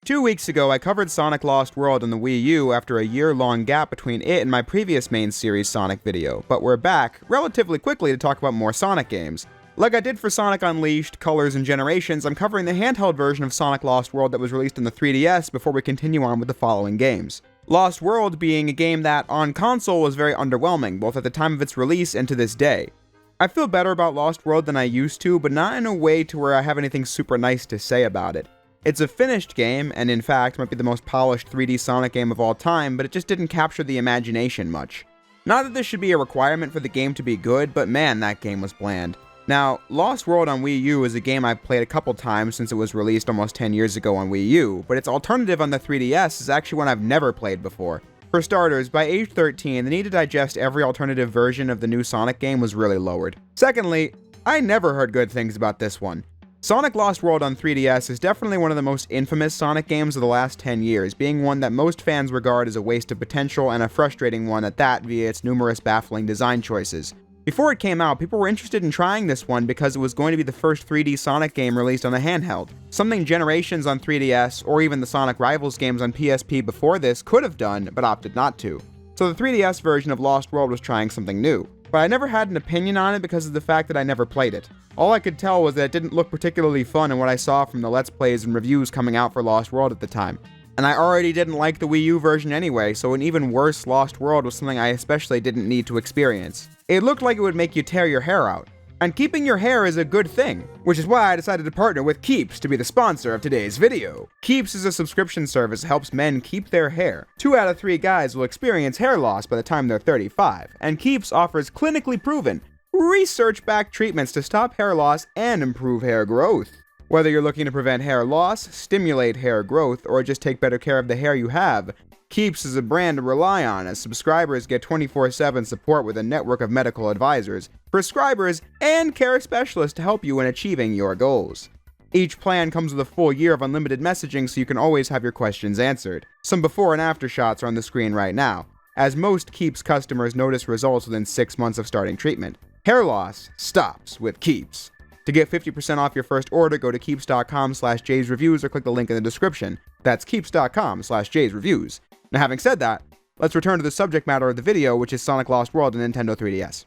2 weeks ago, I covered Sonic Lost World on the Wii U after a year-long gap between it and my previous main series Sonic video, but we're back, relatively quickly, to talk about more Sonic games. Like I did for Sonic Unleashed, Colors, and Generations, I'm covering the handheld version of Sonic Lost World that was released on the 3DS before we continue on with the following games. Lost World being a game that, on console, was very underwhelming, both at the time of its release and to this day. I feel better about Lost World than I used to, but not in a way to where I have anything super nice to say about it. It's a finished game, and in fact might be the most polished 3D Sonic game of all time, but it just didn't capture the imagination much. Not that this should be a requirement for the game to be good, but man, that game was bland. Now, Lost World on Wii U is a game I've played a couple times since it was released almost 10 years ago on Wii U, but its alternative on the 3DS is actually one I've never played before. For starters, by age 13, the need to digest every alternative version of the new Sonic game was really lowered. Secondly, I never heard good things about this one. Sonic Lost World on 3DS is definitely one of the most infamous Sonic games of the last 10 years, being one that most fans regard as a waste of potential and a frustrating one at that via its numerous baffling design choices. Before it came out, people were interested in trying this one because it was going to be the first 3D Sonic game released on a handheld, something Generations on 3DS or even the Sonic Rivals games on PSP before this could have done, but opted not to. So the 3DS version of Lost World was trying something new. But I never had an opinion on it because of the fact that I never played it. All I could tell was that it didn't look particularly fun in what I saw from the Let's Plays and reviews coming out for Lost World at the time. And I already didn't like the Wii U version anyway, so an even worse Lost World was something I especially didn't need to experience. It looked like it would make you tear your hair out. And keeping your hair is a good thing, which is why I decided to partner with Keeps to be the sponsor of today's video. Keeps is a subscription service that helps men keep their hair. 2 out of 3 guys will experience hair loss by the time they're 35, and Keeps offers clinically proven, research-backed treatments to stop hair loss and improve hair growth. Whether you're looking to prevent hair loss, stimulate hair growth, or just take better care of the hair you have, Keeps is a brand to rely on as subscribers get 24/7 support with a network of medical advisors, prescribers, and care specialists to help you in achieving your goals. Each plan comes with a full year of unlimited messaging so you can always have your questions answered. Some before and after shots are on the screen right now, as most Keeps customers notice results within 6 months of starting treatment. Hair loss stops with Keeps. To get 50% off your first order, go to keeps.com/jaysreviews or click the link in the description. That's keeps.com/jaysreviews. Now, having said that, let's return to the subject matter of the video, which is Sonic Lost World on Nintendo 3DS.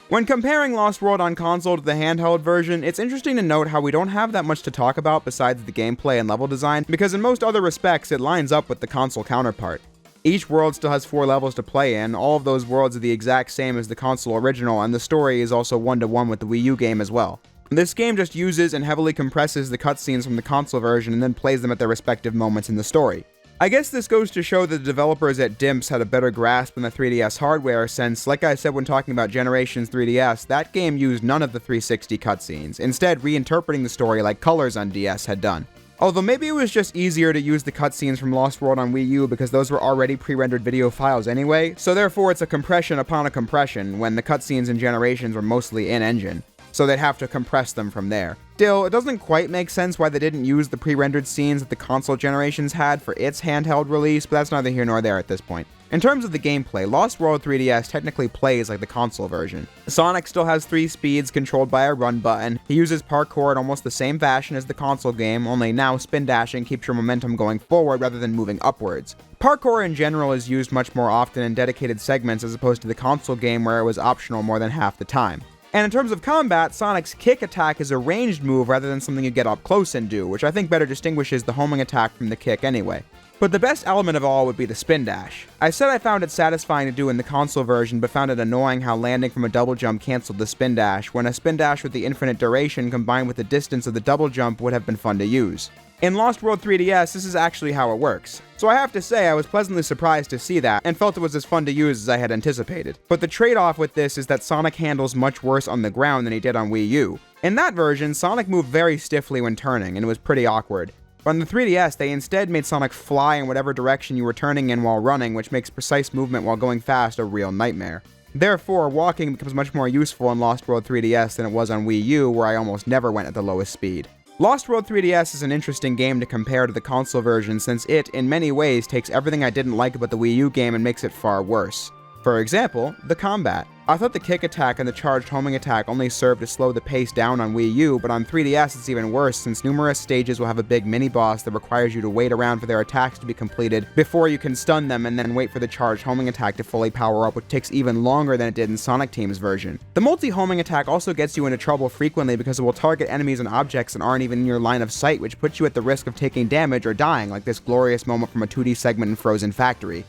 When comparing Lost World on console to the handheld version, it's interesting to note how we don't have that much to talk about besides the gameplay and level design, because in most other respects it lines up with the console counterpart. Each world still has 4 levels to play in, all of those worlds are the exact same as the console original, and the story is also 1-to-1 with the Wii U game as well. This game just uses and heavily compresses the cutscenes from the console version and then plays them at their respective moments in the story. I guess this goes to show that the developers at Dimps had a better grasp on the 3DS hardware since, like I said when talking about Generations 3DS, that game used none of the 360 cutscenes, instead reinterpreting the story like Colors on DS had done. Although maybe it was just easier to use the cutscenes from Lost World on Wii U because those were already pre-rendered video files anyway, so therefore it's a compression upon a compression when the cutscenes in Generations were mostly in-engine. So they'd have to compress them from there. Still, it doesn't quite make sense why they didn't use the pre-rendered scenes that the console Generations had for its handheld release, but that's neither here nor there at this point. In terms of the gameplay, Lost World 3DS technically plays like the console version. Sonic still has 3 speeds controlled by a run button. He uses parkour in almost the same fashion as the console game, only now spin dashing keeps your momentum going forward rather than moving upwards. Parkour in general is used much more often in dedicated segments as opposed to the console game where it was optional more than half the time. And in terms of combat, Sonic's kick attack is a ranged move rather than something you get up close and do, which I think better distinguishes the homing attack from the kick anyway. But the best element of all would be the spin dash. I said I found it satisfying to do in the console version, but found it annoying how landing from a double jump canceled the spin dash, when a spin dash with the infinite duration combined with the distance of the double jump would have been fun to use. In Lost World 3DS, this is actually how it works. So I have to say I was pleasantly surprised to see that, and felt it was as fun to use as I had anticipated. But the trade-off with this is that Sonic handles much worse on the ground than he did on Wii U. In that version, Sonic moved very stiffly when turning, and it was pretty awkward. But on the 3DS, they instead made Sonic fly in whatever direction you were turning in while running, which makes precise movement while going fast a real nightmare. Therefore, walking becomes much more useful in Lost World 3DS than it was on Wii U, where I almost never went at the lowest speed. Lost World 3DS is an interesting game to compare to the console version since it, in many ways, takes everything I didn't like about the Wii U game and makes it far worse. For example, the combat. I thought the kick attack and the charged homing attack only served to slow the pace down on Wii U, but on 3DS it's even worse since numerous stages will have a big mini-boss that requires you to wait around for their attacks to be completed before you can stun them and then wait for the charged homing attack to fully power up, which takes even longer than it did in Sonic Team's version. The multi-homing attack also gets you into trouble frequently because it will target enemies and objects that aren't even in your line of sight, which puts you at the risk of taking damage or dying, like this glorious moment from a 2D segment in Frozen Factory.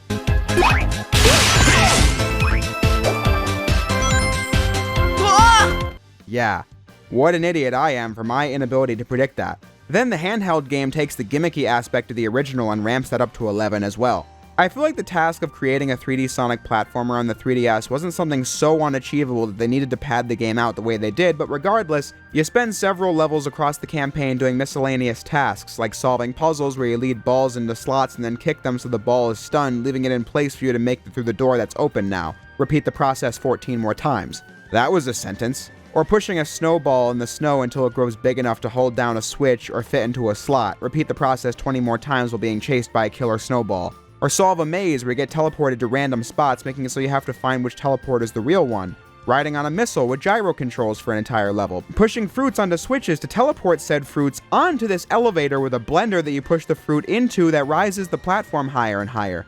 Yeah, what an idiot I am for my inability to predict that. Then the handheld game takes the gimmicky aspect of the original and ramps that up to 11 as well. I feel like the task of creating a 3D Sonic platformer on the 3DS wasn't something so unachievable that they needed to pad the game out the way they did, but regardless, you spend several levels across the campaign doing miscellaneous tasks, like solving puzzles where you lead balls into slots and then kick them so the ball is stunned, leaving it in place for you to make it through the door that's open now. Repeat the process 14 more times. That was a sentence. Or pushing a snowball in the snow until it grows big enough to hold down a switch or fit into a slot. Repeat the process 20 more times while being chased by a killer snowball. Or solve a maze where you get teleported to random spots, making it so you have to find which teleport is the real one. Riding on a missile with gyro controls for an entire level. Pushing fruits onto switches to teleport said fruits onto this elevator with a blender that you push the fruit into that rises the platform higher and higher.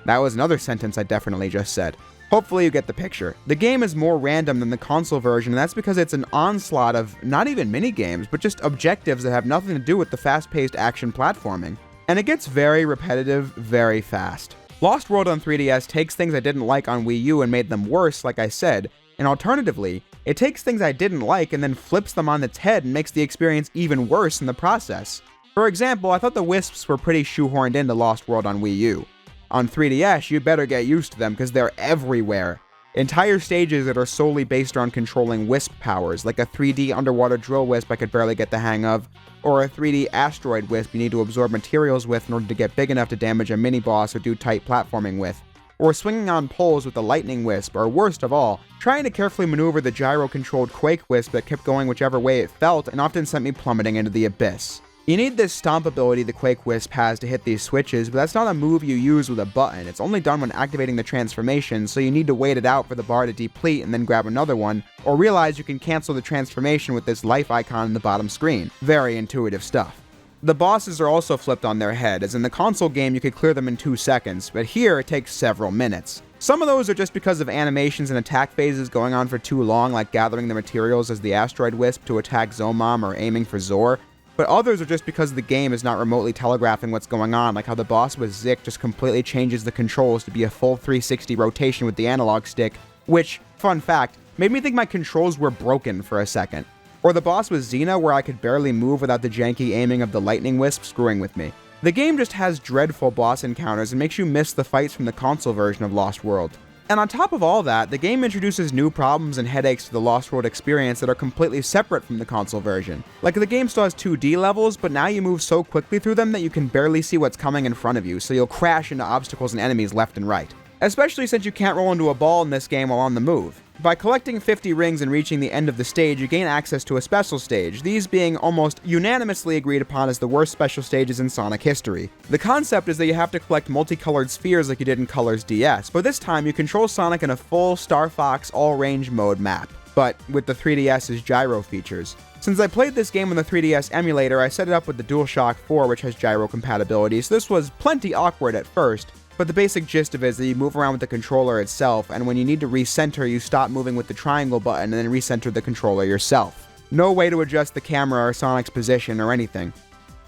That was another sentence I definitely just said. Hopefully you get the picture. The game is more random than the console version, and that's because it's an onslaught of not even mini-games, but just objectives that have nothing to do with the fast-paced action platforming. And it gets very repetitive very fast. Lost World on 3DS takes things I didn't like on Wii U and made them worse, like I said, and alternatively, it takes things I didn't like and then flips them on its head and makes the experience even worse in the process. For example, I thought the wisps were pretty shoehorned into Lost World on Wii U. On 3DS, you better get used to them because they're everywhere. Entire stages that are solely based around controlling wisp powers, like a 3D underwater drill wisp I could barely get the hang of, or a 3D asteroid wisp you need to absorb materials with in order to get big enough to damage a mini-boss or do tight platforming with, or swinging on poles with a lightning wisp, or worst of all, trying to carefully maneuver the gyro-controlled quake wisp that kept going whichever way it felt and often sent me plummeting into the abyss. You need this stomp ability the Quake Wisp has to hit these switches, but that's not a move you use with a button. It's only done when activating the transformation, so you need to wait it out for the bar to deplete and then grab another one, or realize you can cancel the transformation with this life icon in the bottom screen. Very intuitive stuff. The bosses are also flipped on their head, as in the console game you could clear them in 2 seconds, but here it takes several minutes. Some of those are just because of animations and attack phases going on for too long, like gathering the materials as the Asteroid Wisp to attack Zomom or aiming for Zor. But others are just because the game is not remotely telegraphing what's going on, like how the boss with Zik just completely changes the controls to be a full 360 rotation with the analog stick, which, fun fact, made me think my controls were broken for a second. Or the boss with Xena where I could barely move without the janky aiming of the lightning wisp screwing with me. The game just has dreadful boss encounters and makes you miss the fights from the console version of Lost World. And on top of all that, the game introduces new problems and headaches to the Lost World experience that are completely separate from the console version. Like, the game still has 2D levels, but now you move so quickly through them that you can barely see what's coming in front of you, so you'll crash into obstacles and enemies left and right. Especially since you can't roll into a ball in this game while on the move. By collecting 50 rings and reaching the end of the stage, you gain access to a special stage, these being almost unanimously agreed upon as the worst special stages in Sonic history. The concept is that you have to collect multicolored spheres like you did in Colors DS, but this time you control Sonic in a full Star Fox all-range mode map, but with the 3DS's gyro features. Since I played this game on the 3DS emulator, I set it up with the DualShock 4, which has gyro compatibility, so this was plenty awkward at first. But the basic gist of it is that you move around with the controller itself, and when you need to recenter, you stop moving with the triangle button and then recenter the controller yourself. No way to adjust the camera or Sonic's position or anything.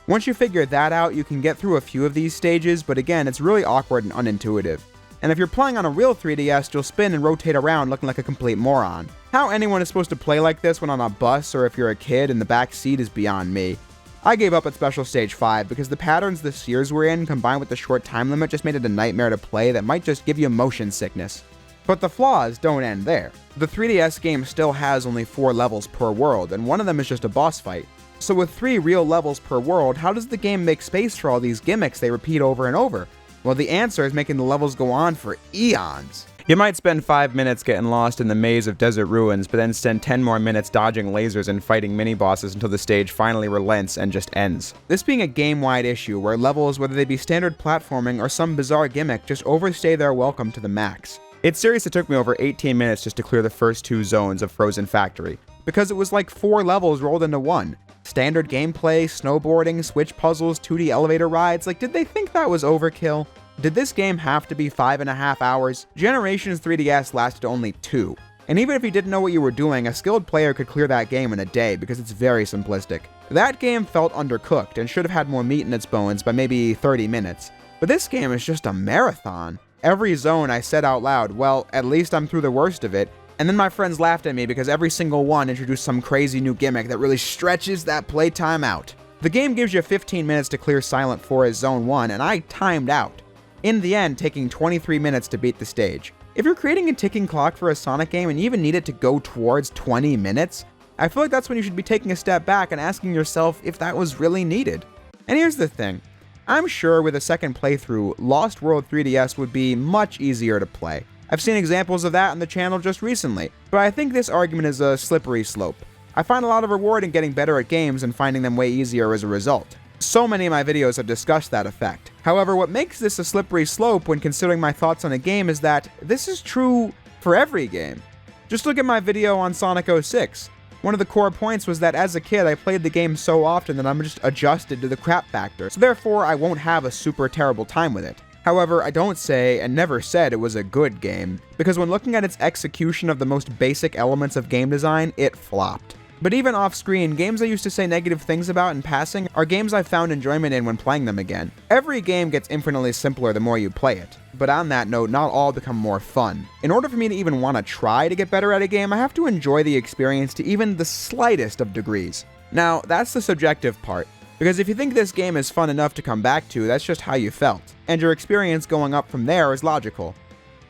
Once you figure that out, you can get through a few of these stages, but again, it's really awkward and unintuitive. And if you're playing on a real 3DS, you'll spin and rotate around looking like a complete moron. How anyone is supposed to play like this when on a bus or if you're a kid in the back seat is beyond me. I gave up at Special Stage 5 because the patterns the spheres were in, combined with the short time limit, just made it a nightmare to play that might just give you motion sickness. But the flaws don't end there. The 3DS game still has only 4 levels per world, and one of them is just a boss fight. So with 3 real levels per world, how does the game make space for all these gimmicks they repeat over and over? Well, the answer is making the levels go on for eons. You might spend 5 minutes getting lost in the maze of desert ruins, but then spend 10 more minutes dodging lasers and fighting mini-bosses until the stage finally relents and just ends. This being a game-wide issue where levels, whether they be standard platforming or some bizarre gimmick, just overstay their welcome to the max. It seriously took me over 18 minutes just to clear the first 2 zones of Frozen Factory, because it was like 4 levels rolled into one. Standard gameplay, snowboarding, switch puzzles, 2D elevator rides, like did they think that was overkill? Did this game have to be 5.5 hours? Generations 3DS lasted only 2. And even if you didn't know what you were doing, a skilled player could clear that game in a day because it's very simplistic. That game felt undercooked and should have had more meat in its bones by maybe 30 minutes. But this game is just a marathon. Every zone I said out loud, well, at least I'm through the worst of it. And then my friends laughed at me because every single one introduced some crazy new gimmick that really stretches that playtime out. The game gives you 15 minutes to clear Silent Forest Zone 1, and I timed out. In the end, taking 23 minutes to beat the stage. If you're creating a ticking clock for a Sonic game and you even need it to go towards 20 minutes, I feel like that's when you should be taking a step back and asking yourself if that was really needed. And here's the thing. I'm sure with a second playthrough, Lost World 3DS would be much easier to play. I've seen examples of that on the channel just recently, but I think this argument is a slippery slope. I find a lot of reward in getting better at games and finding them way easier as a result. So many of my videos have discussed that effect. However, what makes this a slippery slope when considering my thoughts on a game is that this is true for every game. Just look at my video on Sonic 06. One of the core points was that as a kid, I played the game so often that I'm just adjusted to the crap factor, so therefore I won't have a super terrible time with it. However, I don't say, and never said, it was a good game, because when looking at its execution of the most basic elements of game design, it flopped. But even off-screen, games I used to say negative things about in passing are games I found enjoyment in when playing them again. Every game gets infinitely simpler the more you play it, but on that note, not all become more fun. In order for me to even want to try to get better at a game, I have to enjoy the experience to even the slightest of degrees. Now, that's the subjective part, because if you think this game is fun enough to come back to, that's just how you felt, and your experience going up from there is logical.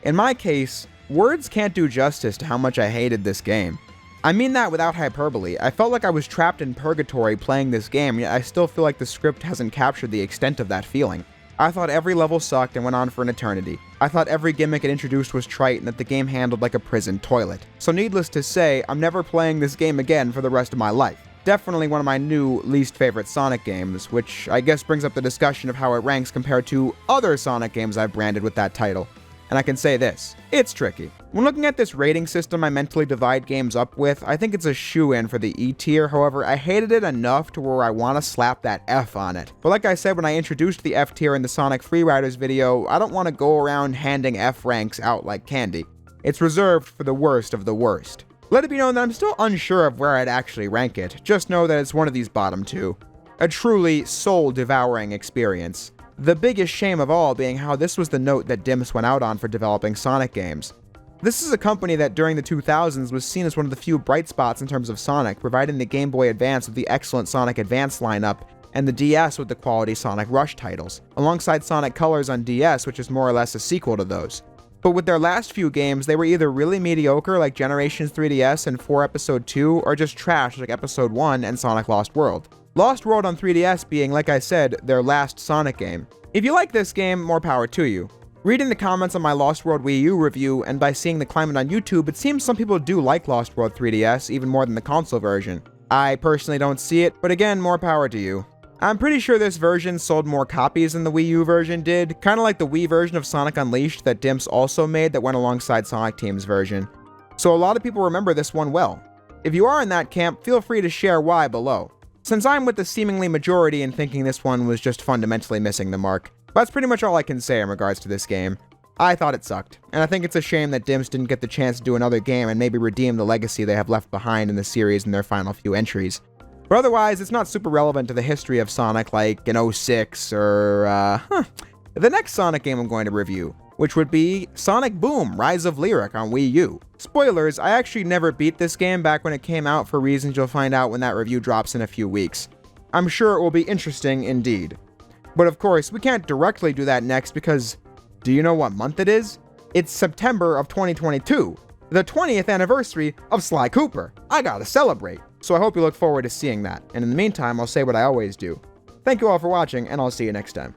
In my case, words can't do justice to how much I hated this game. I mean that without hyperbole. I felt like I was trapped in purgatory playing this game, yet I still feel like the script hasn't captured the extent of that feeling. I thought every level sucked and went on for an eternity. I thought every gimmick it introduced was trite and that the game handled like a prison toilet. So needless to say, I'm never playing this game again for the rest of my life. Definitely one of my new least favorite Sonic games, which I guess brings up the discussion of how it ranks compared to other Sonic games I've branded with that title. And I can say this, it's tricky. When looking at this rating system I mentally divide games up with, I think it's a shoo-in for the E tier. However, I hated it enough to where I want to slap that F on it. But like I said when I introduced the F tier in the Sonic Freeriders video, I don't want to go around handing F ranks out like candy. It's reserved for the worst of the worst. Let it be known that I'm still unsure of where I'd actually rank it. Just know that it's one of these bottom two. A truly soul-devouring experience. The biggest shame of all being how this was the note that Dimps went out on for developing Sonic games. This is a company that during the 2000s was seen as one of the few bright spots in terms of Sonic, providing the Game Boy Advance with the excellent Sonic Advance lineup, and the DS with the quality Sonic Rush titles, alongside Sonic Colors on DS, which is more or less a sequel to those. But with their last few games, they were either really mediocre like Generations 3DS and 4 Episode 2, or just trash like Episode 1 and Sonic Lost World. Lost World on 3DS being, like I said, their last Sonic game. If you like this game, more power to you. Reading the comments on my Lost World Wii U review, and by seeing the climate on YouTube, it seems some people do like Lost World 3DS even more than the console version. I personally don't see it, but again, more power to you. I'm pretty sure this version sold more copies than the Wii U version did, kinda like the Wii version of Sonic Unleashed that Dimps also made that went alongside Sonic Team's version. So a lot of people remember this one well. If you are in that camp, feel free to share why below. Since I'm with the seemingly majority in thinking this one was just fundamentally missing the mark. That's pretty much all I can say in regards to this game. I thought it sucked, and I think it's a shame that Dimps didn't get the chance to do another game and maybe redeem the legacy they have left behind in the series in their final few entries. But otherwise, it's not super relevant to the history of Sonic like in 06 or, the next Sonic game I'm going to review, which would be Sonic Boom! Rise of Lyric on Wii U. Spoilers, I actually never beat this game back when it came out for reasons you'll find out when that review drops in a few weeks. I'm sure it will be interesting indeed. But of course, we can't directly do that next because, do you know what month it is? It's September of 2022, the 20th anniversary of Sly Cooper. I gotta celebrate. So I hope you look forward to seeing that. And in the meantime, I'll say what I always do. Thank you all for watching, and I'll see you next time.